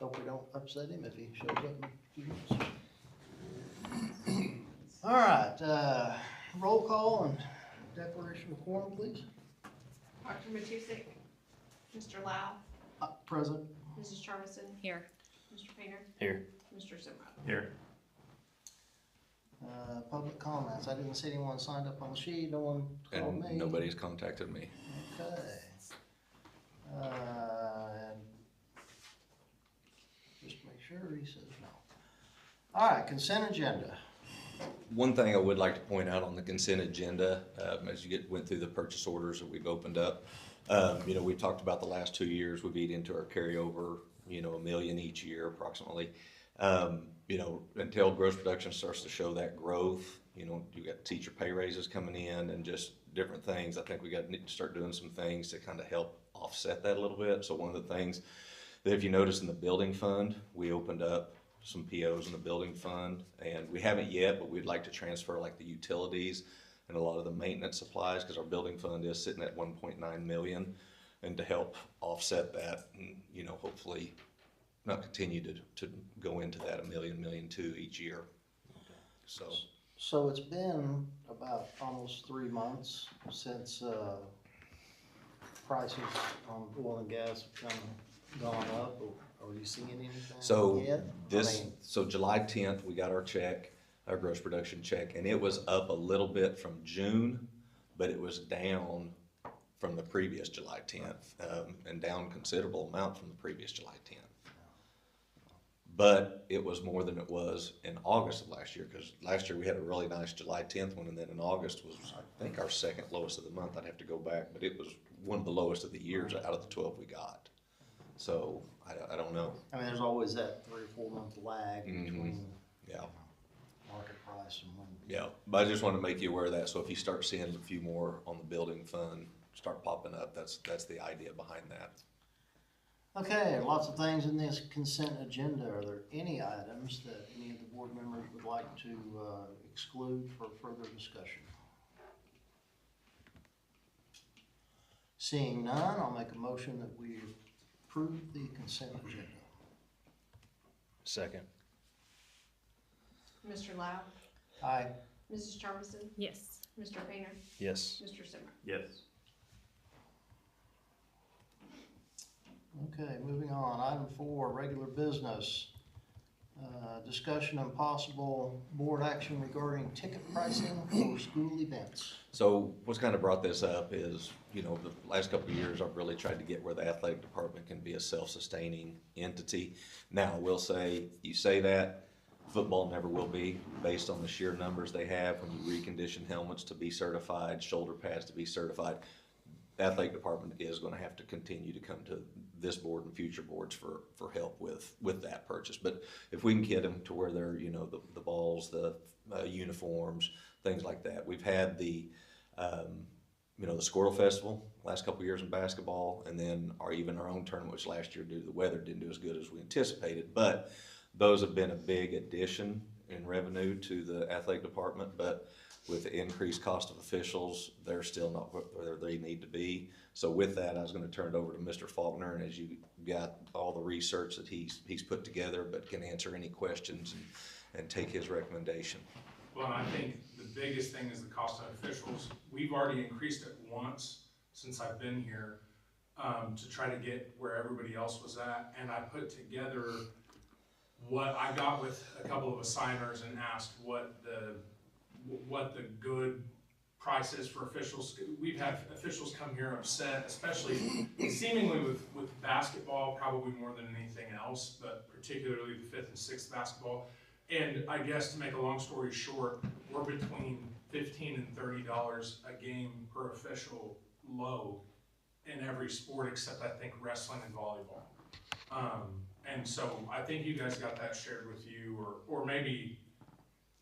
Hope we don't upset him if he shows up in a few minutes. All right, roll call and declaration of quorum, please. Dr. Matusek, Mr. Lau, Present. Mrs. Charmison, Here. Mr. Painter, Here. Mr. Simrod. Here. Public comments. I didn't see anyone signed up on the sheet. No one called me. And nobody's contacted me. Okay. And just make sure he says no. All right, consent agenda. One thing I would like to point out on the consent agenda, as you went through the purchase orders that we've opened up, we've talked about the last 2 years, we've eat into our carryover, $1 million each year approximately. Until gross production starts to show that growth, you got teacher pay raises coming in and just different things. I think need to start doing some things to kind of help offset that a little bit. So one of the things that, if you notice in the building fund, we opened up some POs in the building fund, and we haven't yet, but we'd like to transfer like the utilities and a lot of the maintenance supplies, because our building fund is sitting at 1.9 million, and to help offset that, and, hopefully not continue to go into that $1 million, $1.2 million each year. So it's been about almost 3 months since prices on oil and gas have kind of gone up. Are you seeing anything yet? So July 10th, we got our check, our gross production check, and it was up a little bit from June, but it was down from the previous July 10th, and down considerable amount from the previous July 10th. But it was more than it was in August of last year, because last year we had a really nice July 10th one, and then in August was, I think, our second lowest of the month. I'd have to go back, but it was one of the lowest of the years out of the 12 we got. So I don't know. I mean, there's always that 3 or 4 month lag between market price and when. Yeah, but I just want to make you aware of that. So if you start seeing a few more on the building fund start popping up, that's the idea behind that. Okay, lots of things in this consent agenda. Are there any items that any of the board members would like to exclude for further discussion? Seeing none, I'll make a motion that we approve the consent agenda. Second. Mr. Lau, Aye. Mrs. Charmison, Yes. Mr. Painter, Yes. Mr. Simrod. Yes. Okay, moving on. Item 4, regular business. Discussion and possible board action regarding ticket pricing for school events. So what's kind of brought this up is, the last couple of years, I've really tried to get where the athletic department can be a self-sustaining entity. Now, I will say, you say that, football never will be, based on the sheer numbers they have when you recondition helmets to be certified, shoulder pads to be certified. The athletic department is going to have to continue to come to this board and future boards for help with that purchase. But if we can get them to where they're, the balls, the uniforms, things like that. We've had the Squirrel Festival last couple of years in basketball, and then our own tournament, which last year due to the weather didn't do as good as we anticipated. But those have been a big addition in revenue to the athletic department. But with the increased cost of officials, they're still not where they need to be. So with that, I was going to turn it over to Mr. Faulkner, and as you got all the research that he's put together, but can answer any questions and take his recommendation. Well, I think the biggest thing is the cost of officials. We've already increased it once since I've been here to try to get where everybody else was at, and I put together what I got with a couple of assigners and asked what the good price is for officials. We've had officials come here upset, especially seemingly with basketball, probably more than anything else, but particularly the 5th and 6th basketball. And I guess to make a long story short, we're between $15 and $30 a game per official low in every sport except I think wrestling and volleyball. And so I think you guys got that shared with you, or maybe,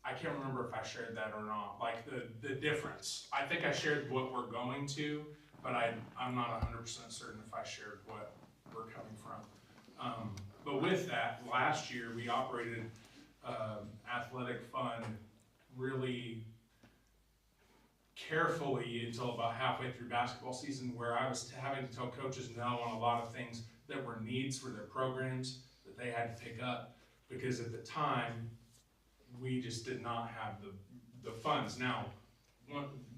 I can't remember if I shared that or not, like the difference. I think I shared what we're going to, but I'm not 100% certain if I shared what we're coming from. But with that, last year we operated athletic fund really carefully until about halfway through basketball season, where I was having to tell coaches no on a lot of things that were needs for their programs that they had to pick up, because at the time, we just did not have the funds. Now,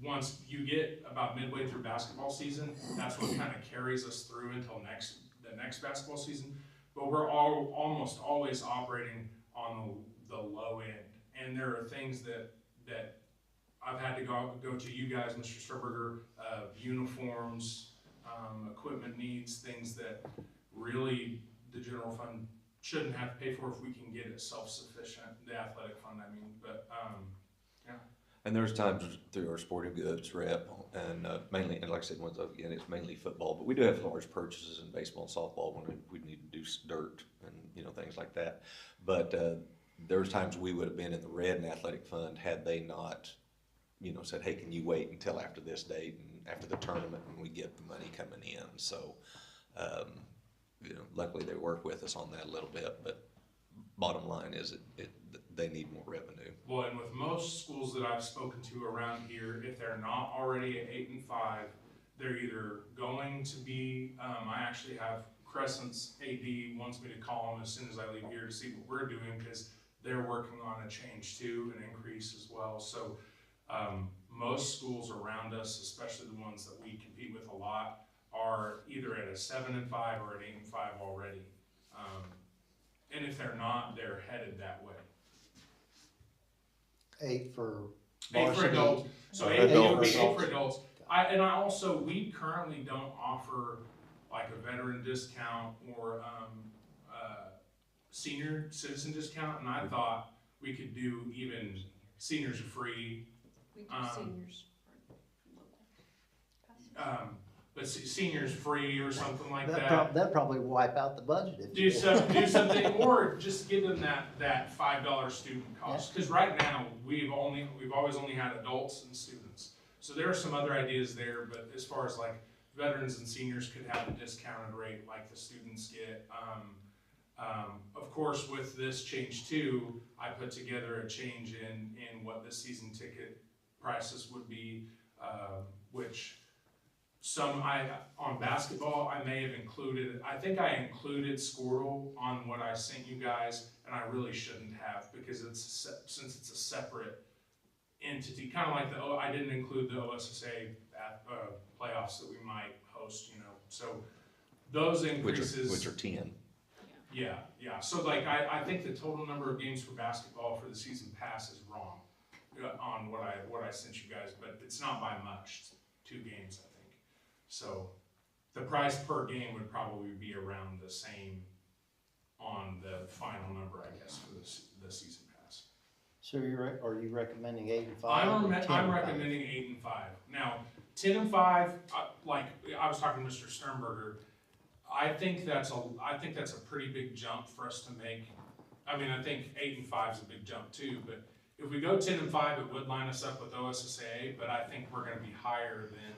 once you get about midway through basketball season, that's what kind of carries us through until the next basketball season. But we're almost always operating on the low end. And there are things that I've had to go to you guys, Mr. Sturberger, uniforms, equipment needs, things that really the general fund shouldn't have to pay for if we can get it self-sufficient, the athletic fund, I mean, but, yeah. And there's times through our sporting goods rep, and mainly, and like I said, once again, it's mainly football, but we do have large purchases in baseball and softball when we need to do dirt and, you know, things like that. But there's times we would have been in the red in athletic fund had they not, you know, said, hey, can you wait until after this date and after the tournament when we get the money coming in? So, you know, luckily they work with us on that a little bit, but bottom line is they need more revenue. Well, and with most schools that I've spoken to around here, if they're not already at 8 and 5, they're either going to be, I actually have Crescent's AD wants me to call them as soon as I leave here to see what we're doing, because they're working on a change too, an increase as well. So most schools around us, especially the ones that we compete with a lot, are either at a 7 and 5 or at 8 and 5 already. And if they're not, they're headed that way. 8 for 8 for varsity. adults. So Eight it would be for 8 for adults. We currently don't offer like a veteran discount or senior citizen discount, and I thought we could do even seniors free. We do seniors. But seniors free or something like that. That'd probably wipe out the budget if Do you do something, or just give them that $5 student cost. Because right now we've always only had adults and students. So there are some other ideas there, but as far as like veterans and seniors could have a discounted rate like the students get. Of course, with this change too, I put together a change in what the season ticket prices would be, which. On basketball, I may have included, I think I included Squirtle on what I sent you guys, and I really shouldn't have, because since it's a separate entity, kind of like I didn't include the OSSA playoffs that we might host, you know, so those increases. Which are 10. Yeah, so like, I think the total number of games for basketball for the season pass is wrong on what I sent you guys, but it's not by much, it's 2 games, I think. So the price per game would probably be around the same on the final number, I guess, for the season pass. So are you recommending 8 and 5? I'm recommending 8 and 5. Now, 10 and 5, like I was talking to Mr. Sternberger, I think that's a pretty big jump for us to make. I mean, I think 8 and 5 is a big jump too, but if we go 10 and 5, it would line us up with OSSAA, but I think we're going to be higher than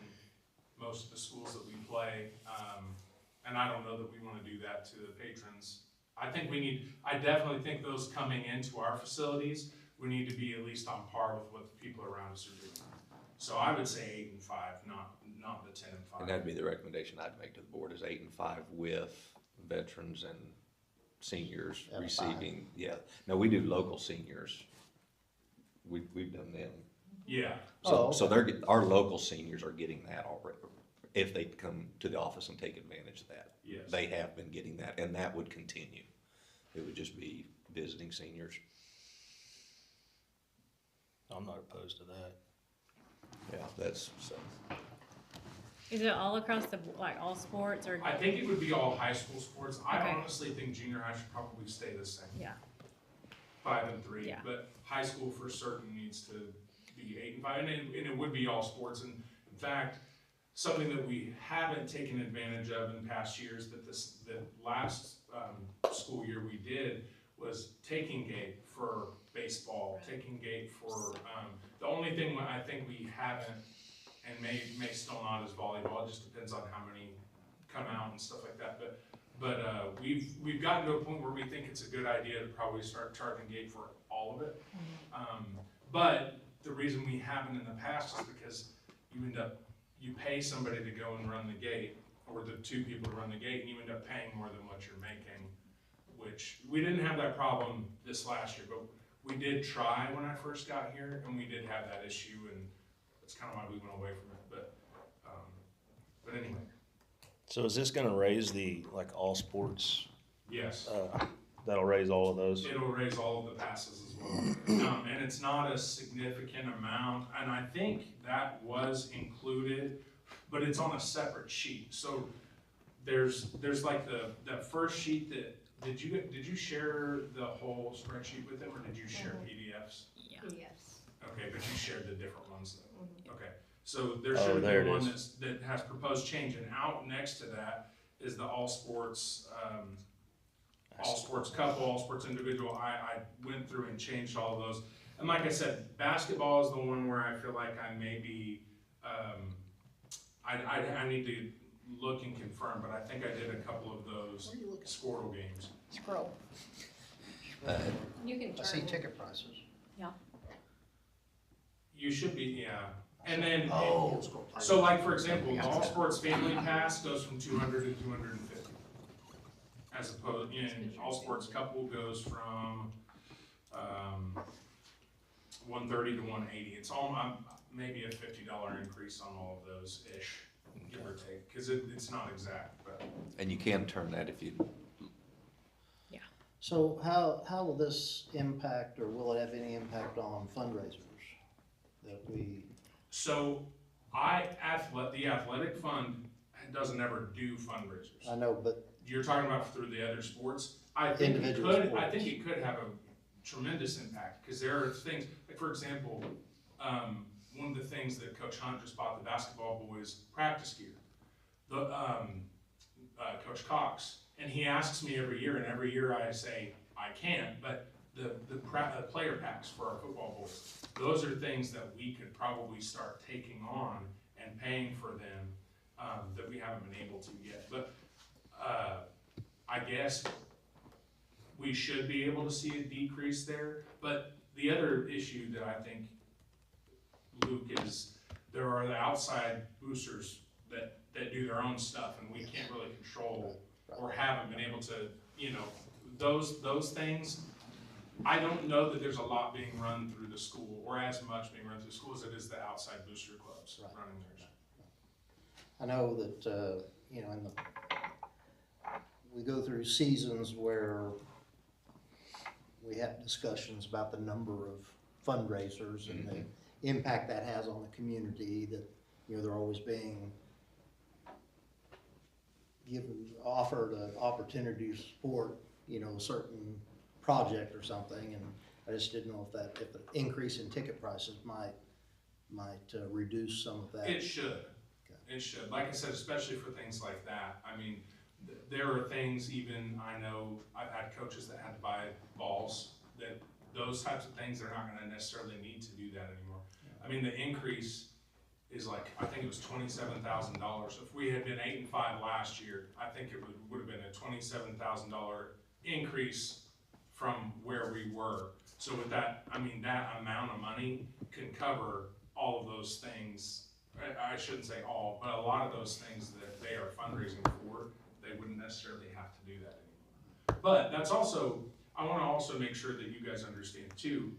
most of the schools that we play, and I don't know that we want to do that to the patrons. I definitely think those coming into our facilities, we need to be at least on par with what the people around us are doing. So I would say 8 and 5, not the 10 and 5. And that'd be the recommendation I'd make to the board is 8 and 5 with veterans and seniors And receiving, yeah. Now, we do local seniors. We've done them. Yeah. So our local seniors are getting that already, if they come to the office and take advantage of that. Yes. They have been getting that, and that would continue. It would just be visiting seniors. I'm not opposed to that. Yeah, that's so. Is it all across like all sports or? I think it would be all high school sports. I Okay. honestly think junior high should probably stay the same. Yeah. 5 and 3, Yeah. but high school for certain needs to be 8 and 5, and it would be all sports. And in fact, something that we haven't taken advantage of in past years that the last school year we did was taking gate for baseball, taking gate for, the only thing I think we haven't, and may still not, is volleyball. It just depends on how many come out and stuff like that. But we've gotten to a point where we think it's a good idea to probably start charging gate for all of it. But the reason we haven't in the past is because you pay somebody to go and run the gate, or the 2 people to run the gate, and you end up paying more than what you're making which we didn't have that problem this last year, but we did try when I first got here, and we did have that issue, and that's kind of why we went away from it, but anyway, So is this gonna raise the, like, all sports, yes. that'll raise all of those? It'll raise all of the passes as well. And it's not a significant amount, and I think that was included, but it's on a separate sheet. So there's like that first sheet that, did you share the whole spreadsheet with them, or did you share PDFs? Yeah. Yes. Okay, but you shared the different ones though. Mhm. Okay, so there Oh, should there be it one is. that has proposed change, and out next to that is the all sports, all sports couple, all sports individual. I went through and changed all of those. And like I said, basketball is the one where I feel like I may be, I need to look and confirm, but I think I did a couple of those Where are you looking? Squirtle games. Scroll. You can I see turn. ticket prices. You should be, yeah. And then, Oh. so like, for example, the all sports family pass goes from 200 to 250. As opposed, in all sports couple goes from, 130 to 180. It's all, maybe a $50 increase on all of those-ish, give or take, because it's not exact, but. And you can turn that if you, So how will this impact, or will it have any impact on fundraisers that we, So, the athletic fund doesn't ever do fundraisers. I know, but You're talking about through the other sports. I think Individual I sports. think it could have a tremendous impact, because there are things, like for example, one of the things that Coach Hunt just bought the basketball boys practice gear. The, Coach Cox, and he asks me every year, and every year I say, I can't, but the player packs for our football boys, those are things that we could probably start taking on and paying for them, that we haven't been able to yet. But I guess we should be able to see a decrease there. But the other issue that I think, Luke, is there are the outside boosters that do their own stuff, and we can't really control or haven't been able to, those things. I don't know that there's a lot being run through the school, or as much being run through the school as it is the outside booster clubs Right. running theirs. I know that, we go through seasons where we have discussions about the number of fundraisers and the impact that has on the community, that, they're always being offered an opportunity to support, a certain project or something, and I just didn't know if the increase in ticket prices might reduce some of that. It should. It should. Like I said, especially for things like that. I mean, there are things, even I know I've had coaches that had to buy balls, that those types of things, they're not gonna necessarily need to do that anymore. I mean, the increase is like, I think it was $27,000. If we had been 8-5 last year, I think it would have been a $27,000 increase from where we were. So with that, I mean, that amount of money can cover all of those things. I shouldn't say all, but a lot of those things that they are fundraising for, they wouldn't necessarily have to do that anymore. But that's also, I wanna also make sure that you guys understand too,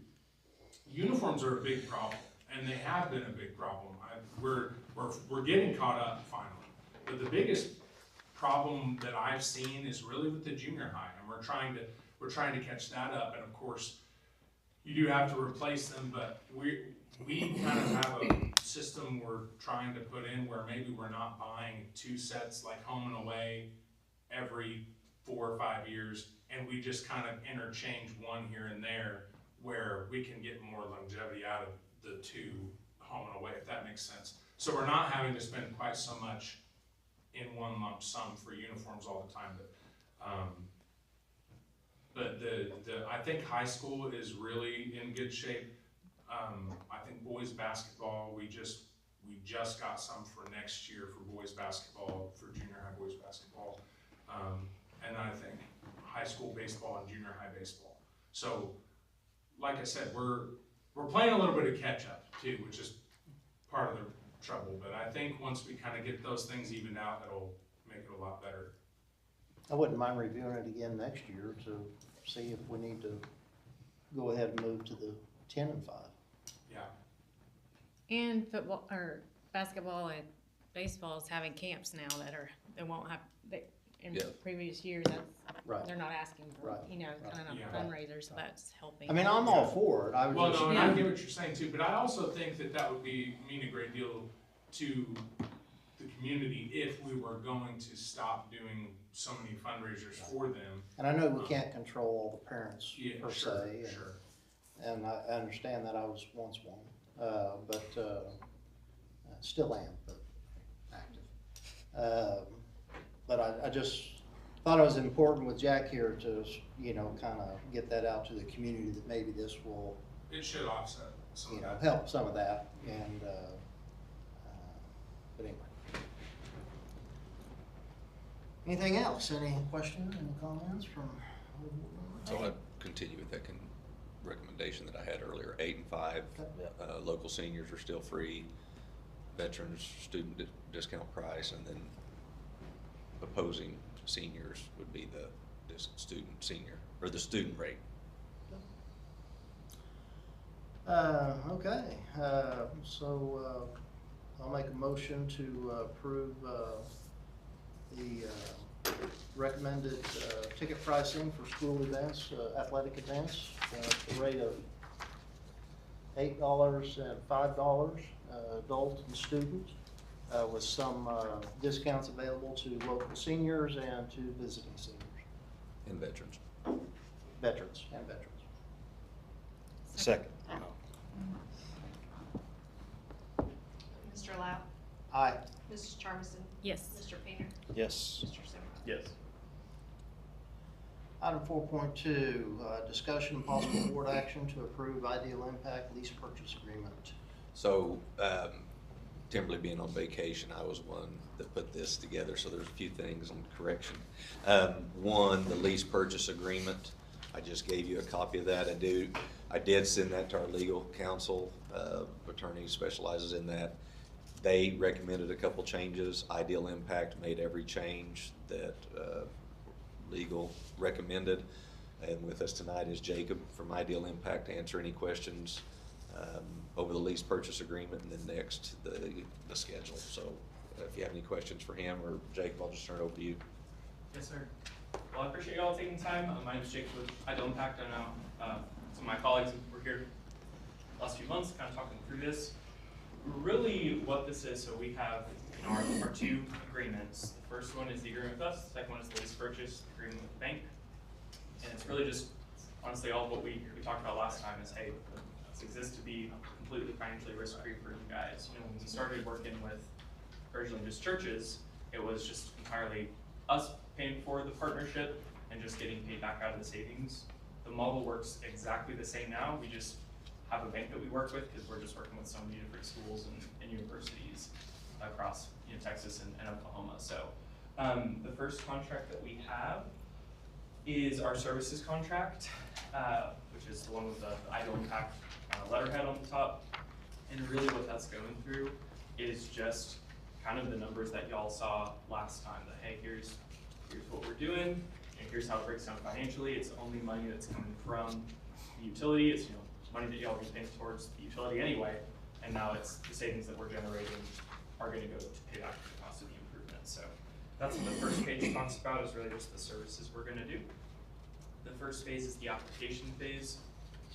uniforms are a big problem, and they have been a big problem. We're getting caught up finally. But the biggest problem that I've seen is really with the junior high, and we're trying to catch that up. And of course, you do have to replace them, but we kind of have a system we're trying to put in where maybe we're not buying 2 sets like home and away every 4 or 5 years, and we just kind of interchange one here and there where we can get more longevity out of the 2 home and away, if that makes sense. So we're not having to spend quite so much in one lump sum for uniforms all the time. But I think high school is really in good shape. I think boys basketball, we just got some for next year for boys basketball, for junior high boys basketball. And I think high school baseball and junior high baseball. So, like I said, we're playing a little bit of catch up too, which is part of the trouble. But I think once we kind of get those things evened out, it'll make it a lot better. I wouldn't mind reviewing it again next year to see if we need to go ahead and move to the 10 and 5. Yeah, And football, or basketball and baseball is having camps now they won't have, in Yeah. previous years, Right. they're not asking for, Right. kind of Yeah. fundraisers, so that's helping. I mean, I'm all for it. I well, was just, no, and I get what you're saying too, but I also think that that would mean a great deal to the community if we were going to stop doing so many fundraisers for them. and I know we can't control all the parents Yeah, per sure, se. and- sure. And I understand that I was once one, but still am, but active. But I just thought it was important with Jack here to, kind of get that out to the community that maybe this will, It should offset some of that. help some of that and, but anyway. Anything else? Any questions, any comments from? So I continue with that recommendation that I had earlier, 8 and 5. Local seniors are still free, veterans, student discount price, and then opposing seniors would be the student senior, or the student rate. Okay, so I'll make a motion to approve the recommended ticket pricing for school events, athletic events, at the rate of $8 and $5, adult and student, with some discounts available to local seniors and to visiting seniors, And veterans. veterans and veterans. Second. Mr. Lau, Aye. Mrs. Charmison, Yes. Mr. Painter, Yes. Mr. Simmer. Yes. Item 4.2, discussion and possible board action to approve Ideal Impact lease purchase agreement. So, Timberly being on vacation, I was one that put this together, so there's a few things in correction. One, the lease purchase agreement, I just gave you a copy of that. I did send that to our legal counsel, attorney specializes in that. They recommended a couple changes. Ideal Impact made every change that legal recommended. And with us tonight is Jacob from Ideal Impact to answer any questions over the lease purchase agreement, and then next, the schedule. So if you have any questions for him or Jacob, I'll just turn it over to you. Yes, sir. Well, I appreciate y'all taking time. My name is Jacob with Ideal Impact. I know some of my colleagues were here the last few months kind of talking through this. Really what this is, so we have our two agreements. The first one is the agreement with us, the second one is the lease purchase agreement with the bank. And it's really just, honestly, all of what we talked about last time is, hey, this exists to be completely financially risk-free for you guys. When we started working with originally just churches, it was just entirely us paying for the partnership and just getting paid back out of the savings. The model works exactly the same now. We just have a bank that we work with because we're just working with so many different schools and universities across Texas and Oklahoma. So the first contract that we have is our services contract, which is the one with the Ideal Impact letterhead on the top. And really what that's going through is just kind of the numbers that y'all saw last time, that hey, here's what we're doing, and here's how it breaks down financially. It's only money that's coming from the utility. It's money that y'all be paying towards the utility anyway, and now it's the savings that we're generating are going to go to pay back the cost of the improvement. So that's what the first page talks about, is really just the services we're going to do. The first phase is the application phase,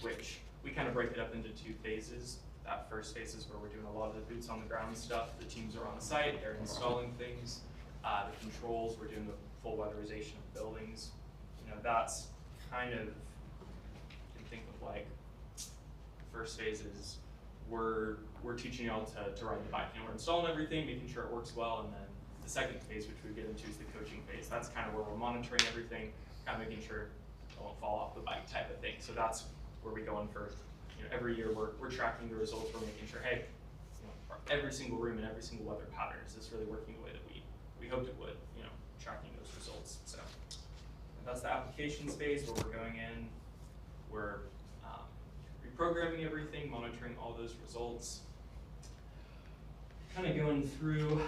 which we kind of break it up into two phases. That first phase is where we're doing a lot of the boots on the ground stuff. The teams are on site, they're installing things. The controls, we're doing the full weatherization of buildings. That's kind of, you can think of like, first phase is we're teaching y'all to ride the bike. We're installing everything, making sure it works well, and then the second phase, which we get into, is the coaching phase. That's kind of where we're monitoring everything, kind of making sure it won't fall off the bike type of thing. So that's where we go in for, every year we're tracking the results. We're making sure, hey, for every single room and every single weather pattern, is this really working the way that we hoped it would, tracking those results. So that's the applications phase, where we're going in, we're reprogramming everything, monitoring all those results, kind of going through,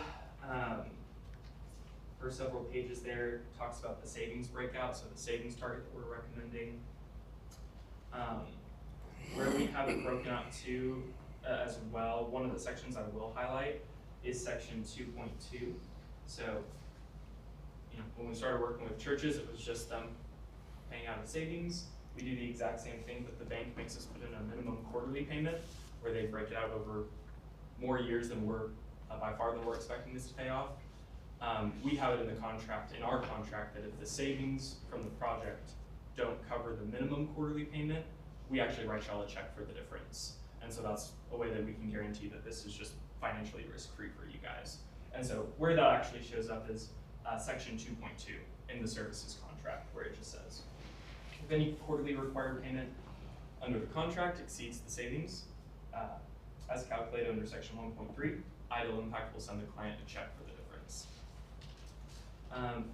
First several pages there talks about the savings breakout, so the savings target that we're recommending. Where we have it broken out too, as well, one of the sections I will highlight is section 2.2. So, you know, when we started working with churches, it was just them paying out of savings. We do the exact same thing, but the bank makes us put in a minimum quarterly payment where they break it out over more years than we're, by far than we're expecting this to pay off. We have it in the contract, in our contract, that if the savings from the project don't cover the minimum quarterly payment, we actually write y'all a check for the difference. And so that's a way that we can guarantee that this is just financially risk-free for you guys. And so where that actually shows up is section 2.2 in the services contract, where it just says, if any quarterly required payment under the contract exceeds the savings, as calculated under section 1.3, Idle Impact will send the client a check for the difference.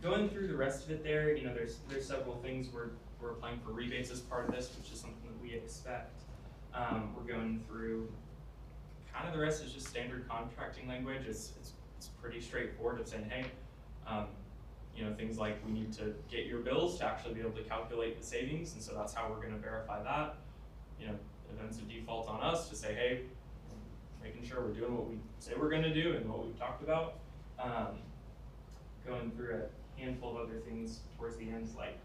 Going through the rest of it there, you know, there's several things we're applying for rebates as part of this, which is something that we expect. We're going through kind of the rest is just standard contracting language. It's pretty straightforward of saying, hey, you know, things like we need to get your bills to actually be able to calculate the savings, and so that's how we're going to verify that. You know, events of default on us to say, hey, making sure we're doing what we say we're going to do and what we've talked about. Going through a handful of other things towards the end, like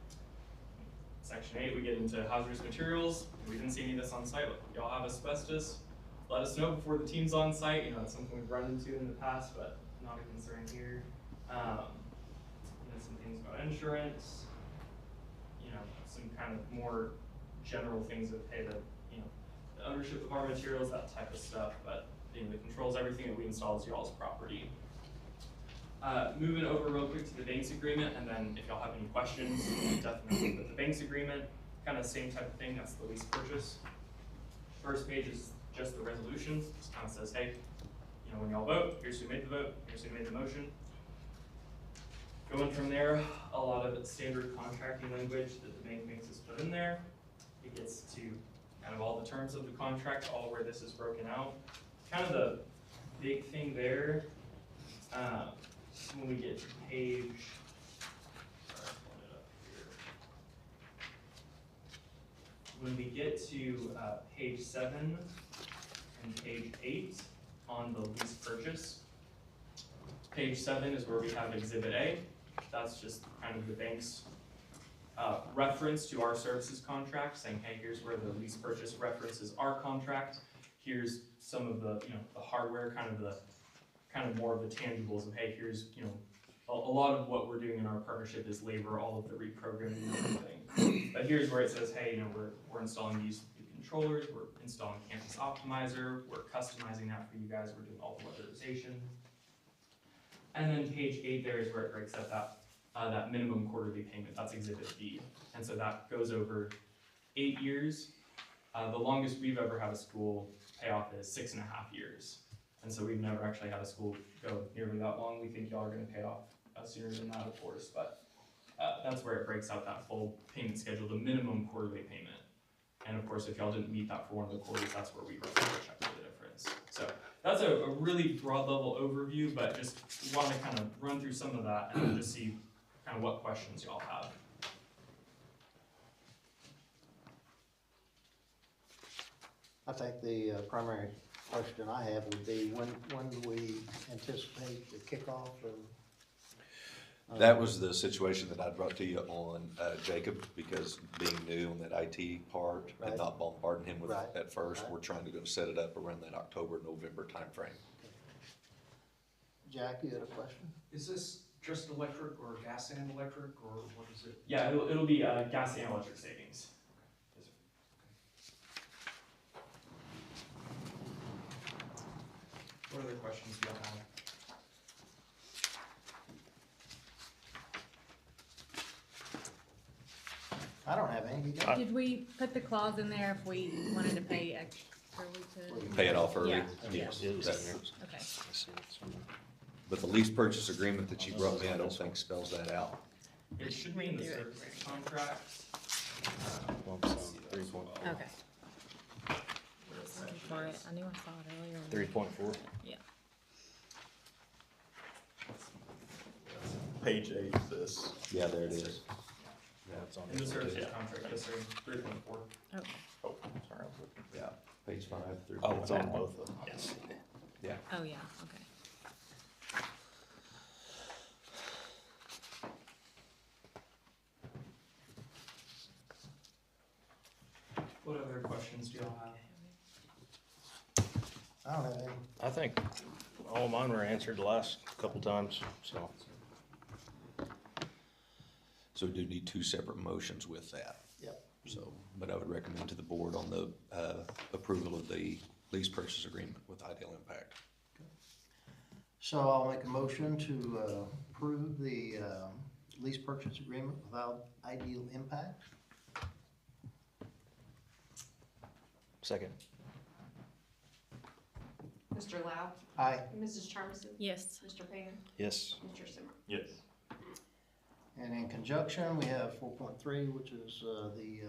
section 8, we get into hazardous materials. We didn't see any of this on site. Y'all have asbestos? Let us know before the team's on site. You know, it's something we've run into in the past, but not a concern here. And then some things about insurance. You know, some kind of more general things of, hey, you know, the ownership of our materials, that type of stuff. But you know, the controls, everything that we install is y'all's property. Moving over real quick to the banks agreement, and then if y'all have any questions, definitely. But the banks agreement, kind of same type of thing. That's the lease purchase. First page is just the resolutions. Just kind of says, hey, you know, when y'all vote, here's who made the vote, here's who made the motion. Going from there, a lot of standard contracting language that the bank makes us put in there. It gets to kind of all the terms of the contract, all where this is broken out. Kind of the big thing there, when we get to page, sorry, I'm pulling it up here. When we get to page 7 and page 8 on the lease purchase, page 7 is where we have Exhibit A. That's just kind of the bank's reference to our services contract, saying, hey, here's where the lease purchase references our contract. Here's some of the, you know, the hardware, kind of more of the tangibles of, hey, here's, you know, a lot of what we're doing in our partnership is labor, all of the reprogramming and everything. But here's where it says, hey, you know, we're installing these controllers, we're installing Campus Optimizer, we're customizing that for you guys, we're doing all the weatherization. And then page 8 there is where it breaks up that minimum quarterly payment. That's Exhibit B. And so that goes over 8 years. The longest we've ever had a school pay off is 6.5 years. And so we've never actually had a school go nearly that long. We think y'all are going to pay off sooner than that, of course. But that's where it breaks out that full payment schedule, the minimum quarterly payment. And of course, if y'all didn't meet that for one of the quarters, that's where we write the check for the difference. So that's a really broad level overview, but just want to kind of run through some of that and just see kind of what questions y'all have. I think the primary question I have would be, when do we anticipate the kickoff of? That was the situation that I brought to you on Jacob, because being new on that IT part and Right. not bombarding him with Right. at first, Right. we're trying to go set it up around that October, November timeframe. Jack, you had a question? Is this just electric or gas and electric, or what is it? Yeah, it'll be gas and electric savings. What other questions do y'all have? I don't have any. Did we put the clause in there if we wanted to pay extra? Pay it off early? Yeah. Yes. It was that- in there. Okay. I see it somewhere. But the lease purchase agreement that you brought me, I don't think spells that out. It should be in the Redo it. services contract. Lump sum, 3.4. Okay. Looking for it. I knew I saw it earlier. 3.4. Yeah. page 8 of this. Yeah, there it is. Yeah, it's on In the there. services contract, yes, sir, 3.4. Okay. Oh, sorry, I was looking. Yeah, page 5 through. Oh, it's on both of them. Yes. Yeah. Oh, yeah, okay. What other questions do y'all have? I don't have any. I think all mine were answered the last couple times, so. So we do need 2 separate motions with that. Yep. So, but I would recommend to the board on the approval of the lease purchase agreement with Ideal Impact. So I'll make a motion to approve the lease purchase agreement without Ideal Impact. Second. Mr. Lau, Aye. Mrs. Charmison, Yes. Mr. Painter, Yes. Mr. Simmer. Yes. And in conjunction, we have 4.3, which is the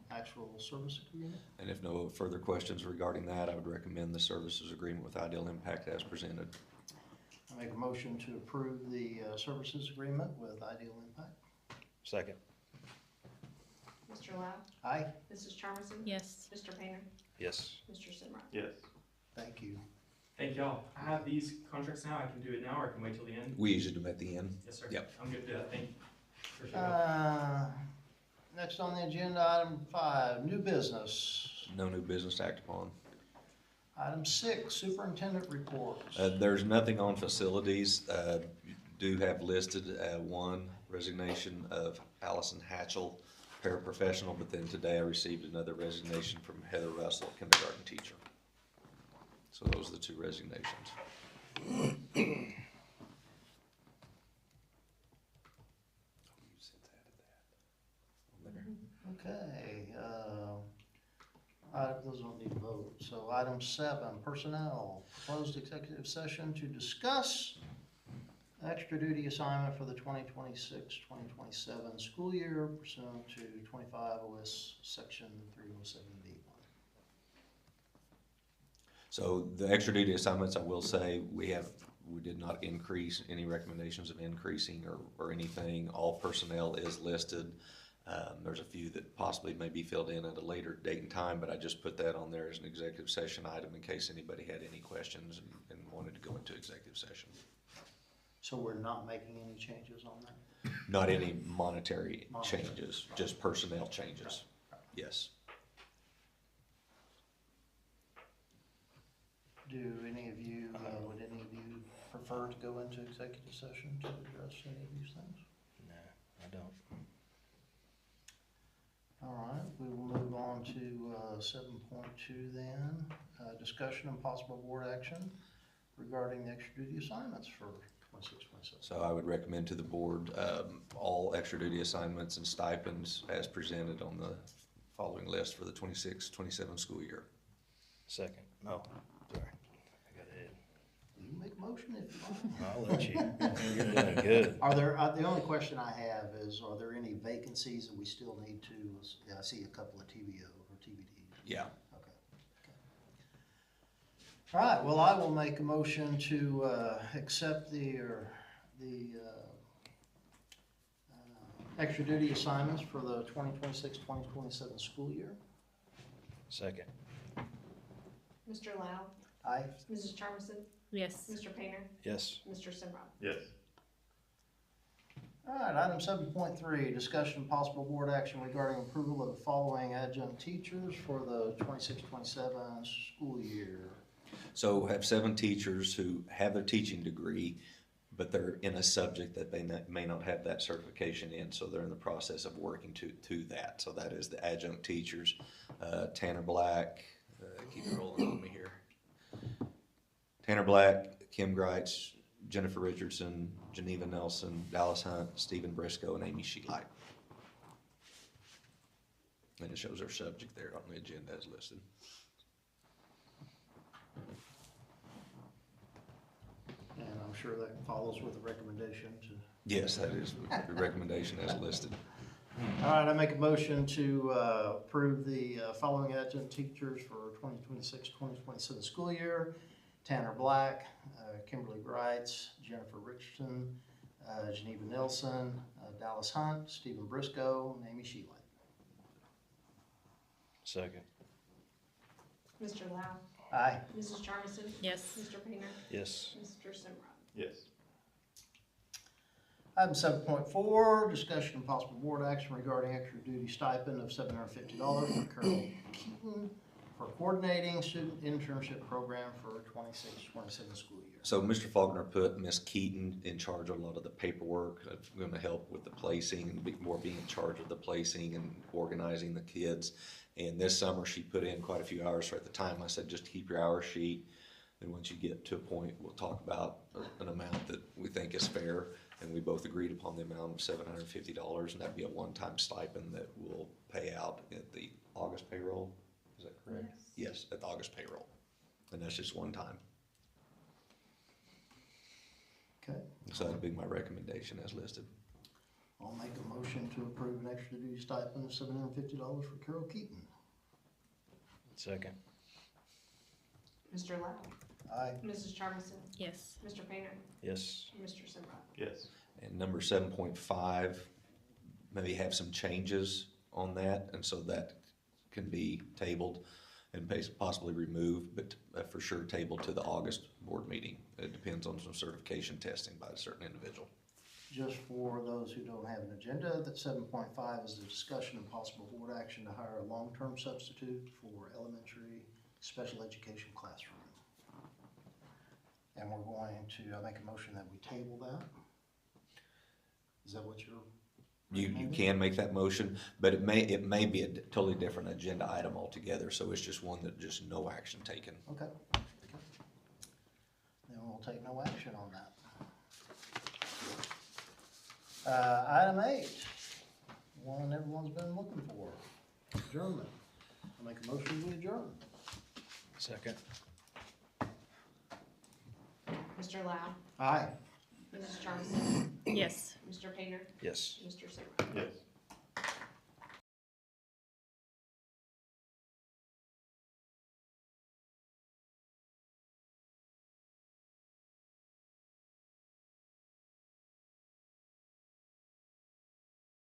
actual service agreement. And if no further questions regarding that, I would recommend the services agreement with Ideal Impact as presented. I make a motion to approve the services agreement with Ideal Impact. Second. Mr. Lau, Aye. Mrs. Charmison, Yes. Mr. Painter, Yes. Mr. Simmer. Yes. Thank you. Thank y'all. I have these contracts now. I can do it now or I can wait till the end. We usually do them at the end. Yes, sir. Yep. I'm good to do that. Thank you. Appreciate it. Next on the agenda, item 5, new business. No new business to act upon. Item 6, superintendent reports. There's nothing on facilities. You do have listed 1 resignation of Allison Hassel, paraprofessional, but then today I received another resignation from Heather Russell, kindergarten teacher. So those are the 2 resignations. Okay, those don't need a vote. So item 7, personnel, proposed executive session to discuss extra duty assignment for the 2026-2027 school year pursuant to 25 OS section 307B1. So the extra duty assignments, I will say, we did not increase any recommendations of increasing or anything. All personnel is listed. There's a few that possibly may be filled in at a later date and time, but I just put that on there as an executive session item in case anybody had any questions and wanted to go into executive session. So we're not making any changes on that? Not any monetary changes, just personnel changes. Yes. Do any of you, would any of you prefer to go into executive session to address any of these things? No, I don't. All right, we will move on to 7.2 then. Discussion and possible board action regarding the extra duty assignments for 26-27. So I would recommend to the board all extra duty assignments and stipends as presented on the following list for the 26-27 school year. Second. No, sorry. I got ahead. You can make a motion if you want. I'll let you. You're doing good. Are there, the only question I have is, are there any vacancies that we still need to, I see a couple of TBO or TBDs. Yeah. Okay. All right, well, I will make a motion to accept the extra duty assignments for the 2026-2027 school year. Second. Mr. Lau, Aye. Mrs. Charmison, Yes. Mr. Painter, Yes. Mr. Simmer. Yes. All right, item 7.3, discussion and possible board action regarding approval of the following adjunct teachers for the 26-27 school year. So have 7 teachers who have their teaching degree, but they're in a subject that they may not have that certification in, so they're in the process of working to that. So that is the adjunct teachers, Tanner Black, keep it rolling on me here. Tanner Black, Kim Greitz, Jennifer Richardson, Geneva Nelson, Dallas Hunt, Stephen Briscoe, and Amy Sheelight. And it shows their subject there on the agenda as listed. And I'm sure that follows with a recommendation to. Yes, that is the recommendation as listed. All right, I make a motion to approve the following adjunct teachers for 2026-2027 school year. Tanner Black, Kimberly Greitz, Jennifer Richardson, Geneva Nelson, Dallas Hunt, Stephen Briscoe, and Amy Sheehan. Second. Mr. Lau, Aye. Mrs. Charmison, Yes. Mr. Painter, Yes. Mr. Simrod. Yes. Item 7.4, discussion and possible board action regarding extra duty stipend of $750 for Carol Keaton for coordinating student internship program for 26-27 school year. So Mr. Faulkner put Miss Keaton in charge of a lot of the paperwork, going to help with the placing and be in charge of the placing and organizing the kids. And this summer, she put in quite a few hours. So at the time, I said, just keep your hour sheet. And once you get to a point, we'll talk about an amount that we think is fair. And we both agreed upon the amount of $750, and that'd be a one-time stipend that we'll pay out at the August payroll. Is that correct? Yes, at the August payroll. And that's just one time. Okay, So that'd be my recommendation as listed. I'll make a motion to approve an extra duty stipend of $750 for Carol Keaton. Second. Mr. Lau, Aye. Mrs. Charmison, Yes. Mr. Painter, Yes. Mr. Simrod. Yes. And number 7.5, maybe have some changes on that, and so that can be tabled and possibly removed, but for sure tabled to the August board meeting. It depends on some certification testing by a certain individual. Just for those who don't have an agenda, that 7.5 is the discussion and possible board action to hire a long-term substitute for elementary special education classroom. And we're going to make a motion that we table that. Is that what you're? You can make that motion, but it may be a totally different agenda item altogether, so it's just one that just no action taken. Okay. Then we'll take no action on that. Item 8, one everyone's been looking for, adjournment. I'll make a motion to adjourn. Second. Mr. Lau, Aye. Mrs. Charmison, Yes. Mr. Painter, Yes. Mr. Simrod. Yes.